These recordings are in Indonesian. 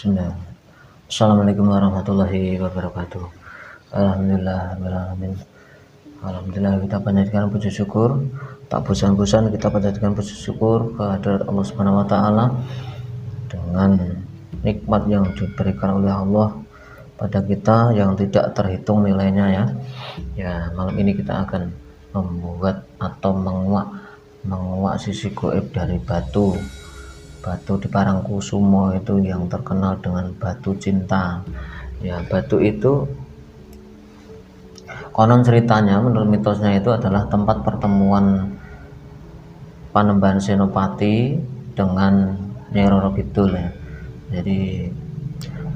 Bismillah. Assalamualaikum warahmatullahi wabarakatuh. Alhamdulillah kita panjatkan puji syukur, tak bosan-bosan kita panjatkan puji syukur kehadirat Allah Subhanahu wa taala dengan nikmat yang diberikan oleh Allah pada kita yang tidak terhitung nilainya ya. Malam ini kita akan membuat atau menguak sisi goib dari batu di Parangkusumo itu yang terkenal dengan batu cinta ya. Batu itu konon ceritanya, menurut mitosnya itu adalah tempat pertemuan Panembahan Senopati dengan Nyai Roro Kidul ya. Jadi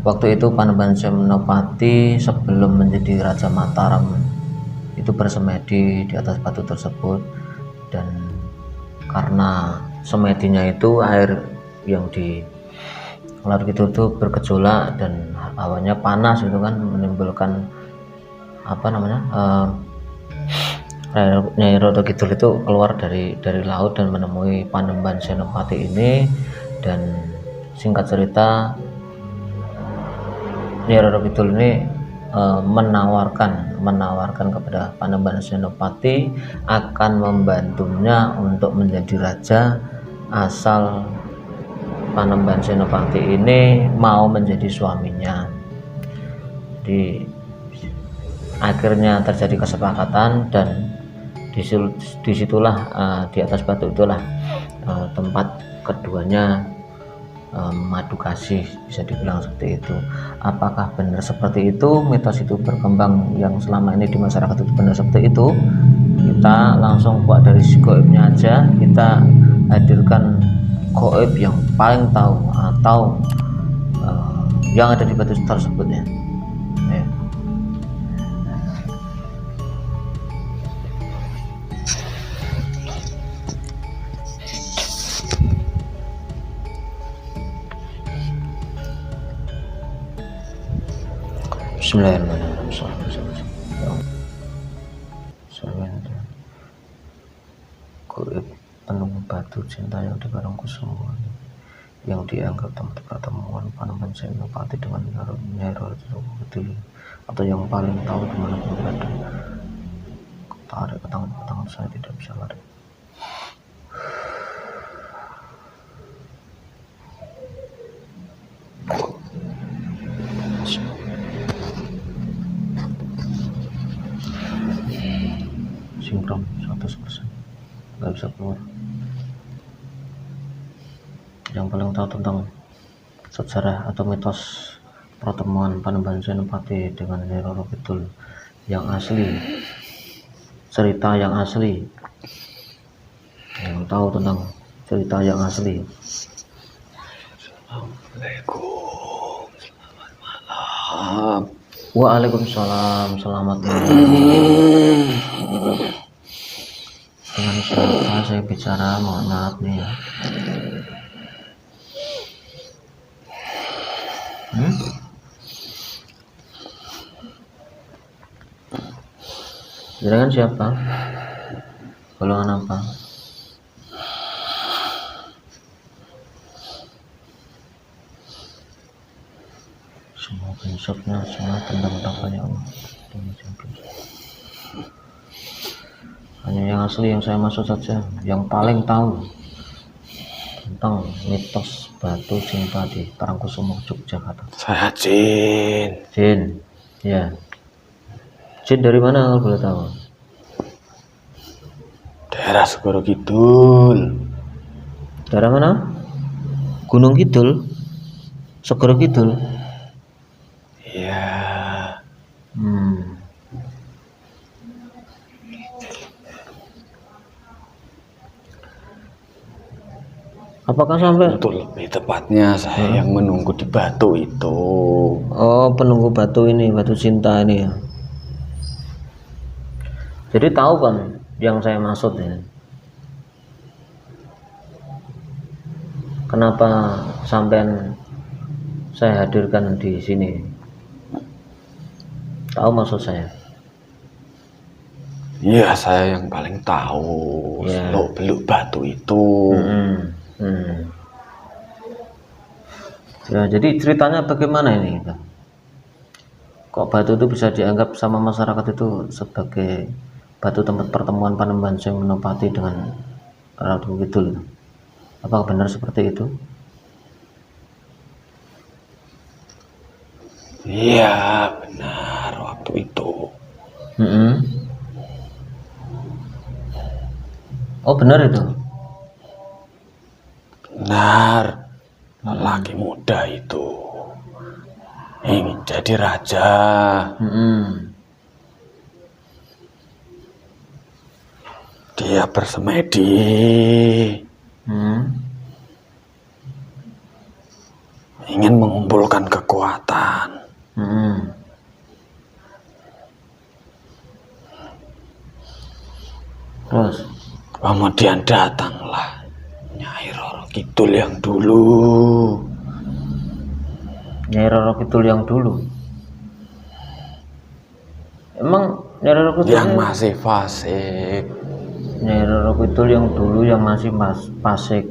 waktu itu Panembahan Senopati sebelum menjadi Raja Mataram itu bersemedi di atas batu tersebut, dan karena semedinya itu air yang di laut itu bergejolak dan hawanya panas itu kan menimbulkan Nyai Roro Kidul itu keluar dari laut dan menemui Panembahan Senopati ini, dan singkat cerita Nyai Roro Kidul ini menawarkan kepada Panembahan Senopati akan membantunya untuk menjadi raja asal Panembahan Senopati ini mau menjadi suaminya. Akhirnya terjadi kesepakatan, dan disitulah di atas batu itulah tempat keduanya madu kasih, bisa dibilang seperti itu. Apakah benar seperti itu, mitos itu berkembang yang selama ini di masyarakat itu benar seperti itu? Kita langsung buat dari si goibnya aja, kita hadirkan goib yang paling tahu atau yang ada di batu tersebut ya. Bismillahirrahmanirrahim. Goib penunggu batu cinta yang di Parangkusumo yang dianggap tempat pertemuan Panembahan Senopati dengan Nyai Roro Kidul, atau yang paling tahu di mana berada. Tarik ke tangan saya, tidak bisa lari. Sinkron 100%, nggak bisa keluar. Yang paling tahu tentang sejarah atau mitos pertemuan Panembahan Senopati dengan Nyai Roro Kidul yang asli, cerita yang asli, yang tahu tentang cerita yang asli. Assalamualaikum, selamat malam. Waalaikumsalam, selamat malam. Dengan siapa saya bicara? Mohon maaf nih ya. Jenengan siapa? Golongan apa? Semua prinsipnya semua tentang ya Allah. Hanya yang asli yang saya maksud saja, yang paling tahu tentang mitos batu cinta di Parangkusumo, Yogyakarta. Saya Jin. Jin, ya. Jin dari mana kalau boleh tahu? Daerah Segoro Kidul. Daerah mana? Gunung Kidul, Segoro Kidul. Iya. Apakah sampai? Untuk lebih tepatnya saya yang menunggu di batu itu. Oh, penunggu batu ini, batu cinta ini ya. Jadi tahu kan yang saya maksud ya. Kenapa sampai saya hadirkan di sini? Tahu maksud saya? Iya, saya yang paling tahu seluk beluk batu itu. Ya, jadi ceritanya bagaimana ini? Kok batu itu bisa dianggap sama masyarakat itu sebagai batu tempat pertemuan Panembahan yang menempati dengan Ratu Kidul itu? Apakah benar seperti itu? Iya, benar waktu itu. Oh, benar itu. Benar. Lelaki muda itu ingin jadi raja. Dia bersemedi. Ingin mengumpulkan kekuatan. Terus Kemudian datanglah Nyai Roro Kidul yang dulu. Nyai Roro Kidul yang dulu. Emang Nyai Roro Kidul yang masih fasik. Nyai Roro Kidul yang dulu yang masih fasik.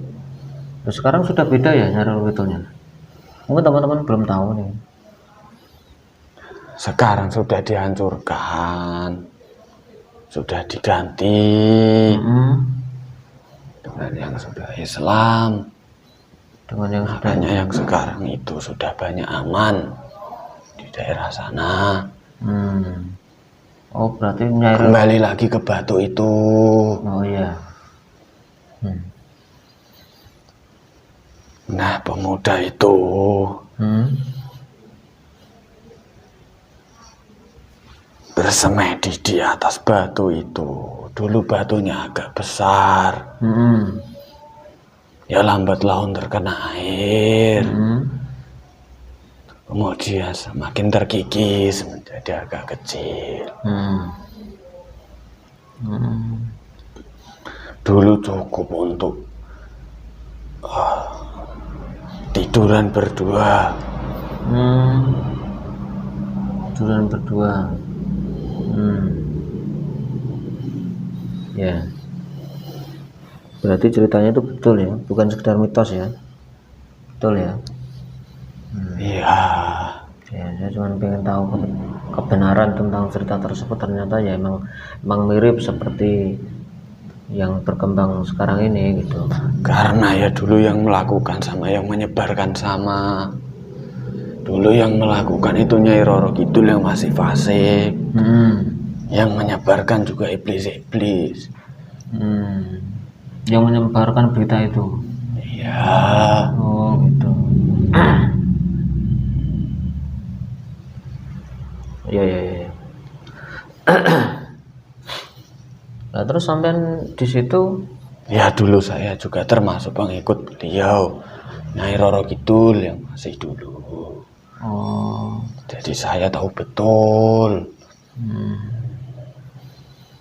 Terus sekarang sudah beda ya Nyai Roro Kidulnya. Mungkin teman-teman belum tahu nih. Sekarang sudah dihancurkan, sudah diganti dengan yang sudah Islam. Dengan yang makanya yang sekarang itu sudah banyak aman di daerah sana. Oh, berarti Nyai kembali lagi ke batu itu. Oh iya. Nah, pemuda itu bersemedi di atas batu itu. Dulu batunya agak besar. Ya lambat laun terkena air. Kemudian semakin terkikis menjadi agak kecil. Dulu cukup untuk tiduran berdua. Tiduran berdua. Ya. Berarti ceritanya itu betul ya, bukan sekedar mitos ya. Betul ya. Iya. Ya, saya cuma pengen tahu kebenaran tentang cerita tersebut. Ternyata ya emang mirip seperti yang berkembang sekarang ini gitu. Karena ya dulu yang melakukan sama yang menyebarkan sama. Dulu yang melakukan itu Nyai Roro Kidul yang masih fasik. Yang menyebarkan juga iblis-iblis. Yang menyebarkan berita itu. Iya. Oh gitu. Ya. Nah, terus sampean di situ? Ya dulu saya juga termasuk pengikut beliau, Nyai Roro Kidul yang masih dulu. Oh. Jadi saya tahu betul.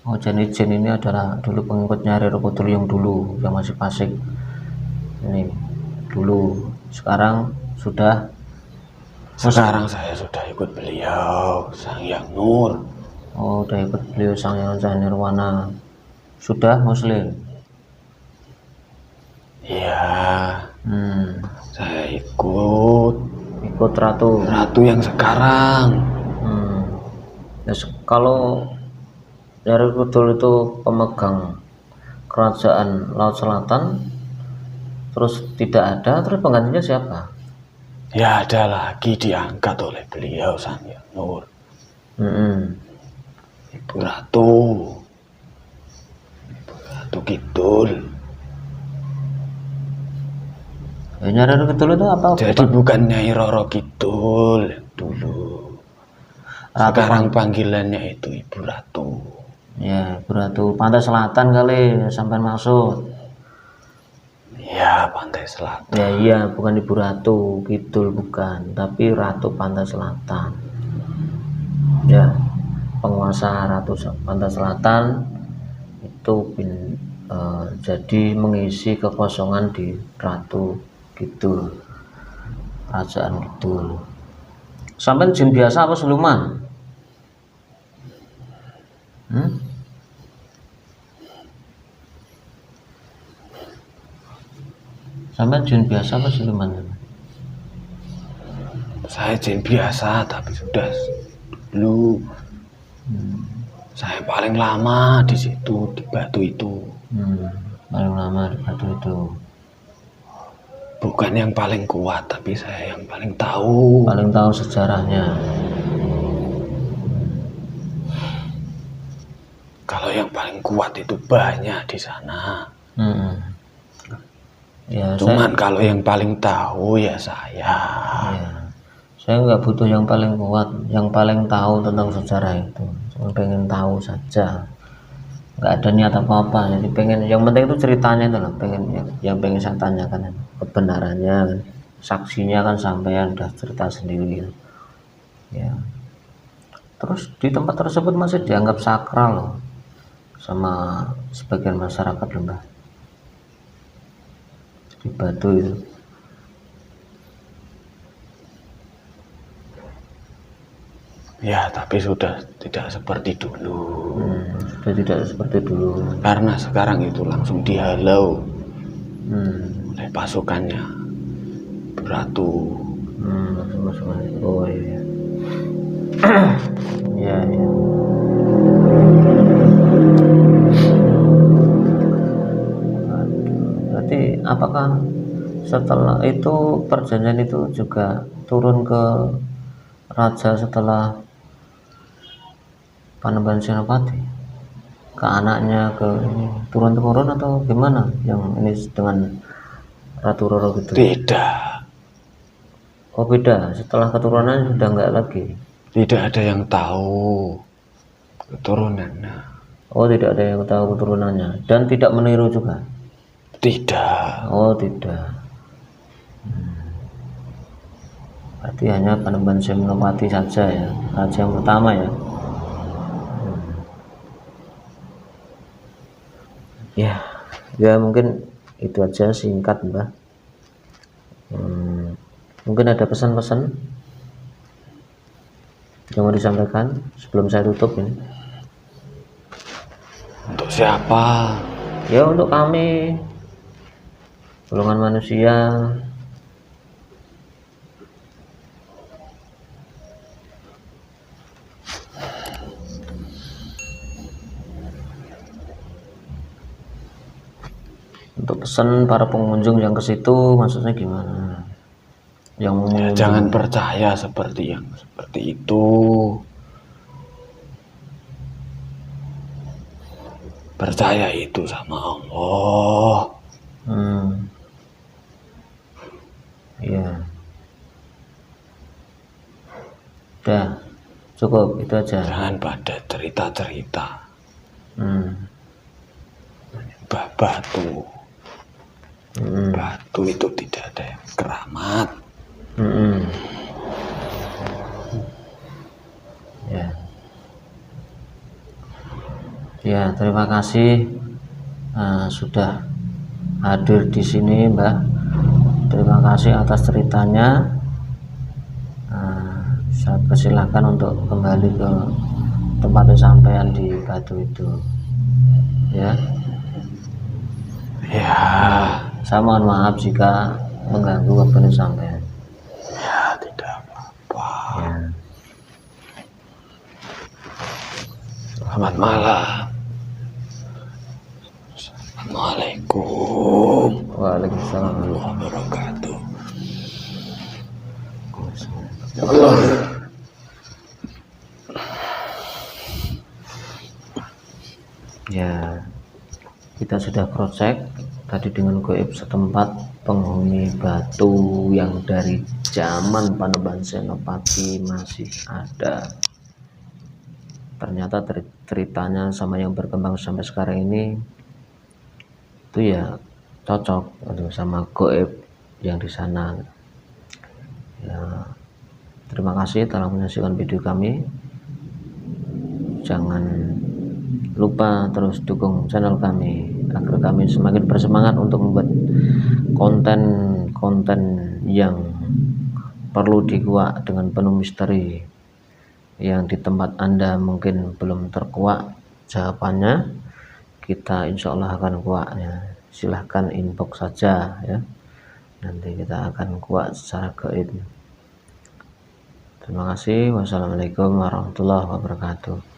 Oh, jadi Jin ini adalah dulu pengikut Nyai Roro Kidul yang dulu, yang masih fasik. Ini dulu. Sekarang sudah. Sekarang saya sudah ikut beliau, Sang Hyang Nur. Oh, udah ikut beliau Sang Hyang Nirwana. Sudah Muslim? Iya. Saya ikut ratu yang sekarang. Ya, kalau Nyai Roro Kidul itu pemegang kerajaan Laut Selatan, terus tidak ada, terus penggantinya siapa? Ya ada lagi diangkat oleh beliau Sang Hyang Nur. Ibu Ratu Kidul. Nyai Roro Kidul itu apa? Jadi bukan Nyai Roro Kidul yang dulu. Sekarang panggilannya itu Ibu Ratu. Ya, Ibu Ratu Pantai Selatan kali sampai maksud. Ya, Pantai Selatan. Ya iya, bukan Ibu Ratu Kidul bukan, tapi Ratu Pantai Selatan. Ya, penguasa Ratu Pantai Selatan itu jadi mengisi kekosongan di Ratu Kidul, Kerajaan Kidul. Sampai jin biasa apa siluman? Sampai jin biasa apa siluman? Saya jin biasa, tapi sudah dulu saya paling lama di situ, di batu itu. Paling lama di batu itu. Bukan yang paling kuat, tapi saya yang paling tahu. Paling tahu sejarahnya. Kalau yang paling kuat itu banyak di sana. Ya, Cuman kalau yang paling tahu ya saya. Ya, saya nggak butuh yang paling kuat, yang paling tahu tentang sejarah itu. Cuma pengen tahu saja. Nggak ada niat apa-apa. Jadi pengen, yang penting itu ceritanya itu lah. Pengen yang pengen saya tanyakan kebenarannya, kan. Saksinya kan sampean udah cerita sendiri gitu. Ya. Terus di tempat tersebut masih dianggap sakral loh sama sebagian masyarakat loh, Mbah. Di batu itu. Ya, tapi sudah tidak seperti dulu. Sudah tidak seperti dulu. Karena sekarang itu langsung dihalau oleh pasukannya Ratu. Oh iya. Ya, ya. Berarti apakah setelah itu perjanjian itu juga turun ke raja setelah Panembahan Senopati, ke anaknya, ke ini turun-temurun atau gimana? Yang ini dengan Ratu Roro gitu? Tidak. Oh beda, setelah keturunan sudah enggak lagi. Tidak ada yang tahu keturunannya. Oh tidak ada yang tahu keturunannya dan tidak meniru juga. Tidak. Oh tidak. Berarti hanya Panembahan Senopati saja ya, raja yang pertama ya. Ya mungkin itu aja singkat Mbah. Mungkin ada pesan-pesan yang mau disampaikan sebelum saya tutup ini. Untuk siapa? Ya untuk kami, golongan manusia. Untuk pesan para pengunjung yang ke situ maksudnya gimana? Yang Ya, jangan percaya seperti itu. Percaya itu sama Allah. Iya. Udah, cukup itu aja. Jangan pada cerita-cerita. Batu. Batu itu tidak ada yang keramat. Ya. Ya, terima kasih sudah hadir di sini, Mbak. Terima kasih atas ceritanya. Saya persilahkan untuk kembali ke tempat sampean di batu itu. Ya. Ya. Saya mohon maaf jika mengganggu waktu sampean. Ya, tidak apa-apa. Ya. Selamat malam. Assalamualaikum Waalaikumsalam warahmatullahi wabarakatuh. Ya, kita sudah cross-check tadi dengan goib setempat penghuni batu yang dari zaman Panembahan Senopati masih ada. Ternyata ceritanya sama yang berkembang sampai sekarang ini itu ya cocok sama goib yang di sana. Ya, terima kasih telah menyaksikan video kami. Jangan lupa terus dukung channel kami agar kami semakin bersemangat untuk membuat konten-konten yang perlu dikuak dengan penuh misteri yang di tempat Anda mungkin belum terkuak jawabannya. Kita insya Allah akan kuaknya. Silahkan inbox saja ya, nanti kita akan kuak secara gaib. Terima kasih. Wassalamualaikum warahmatullahi wabarakatuh.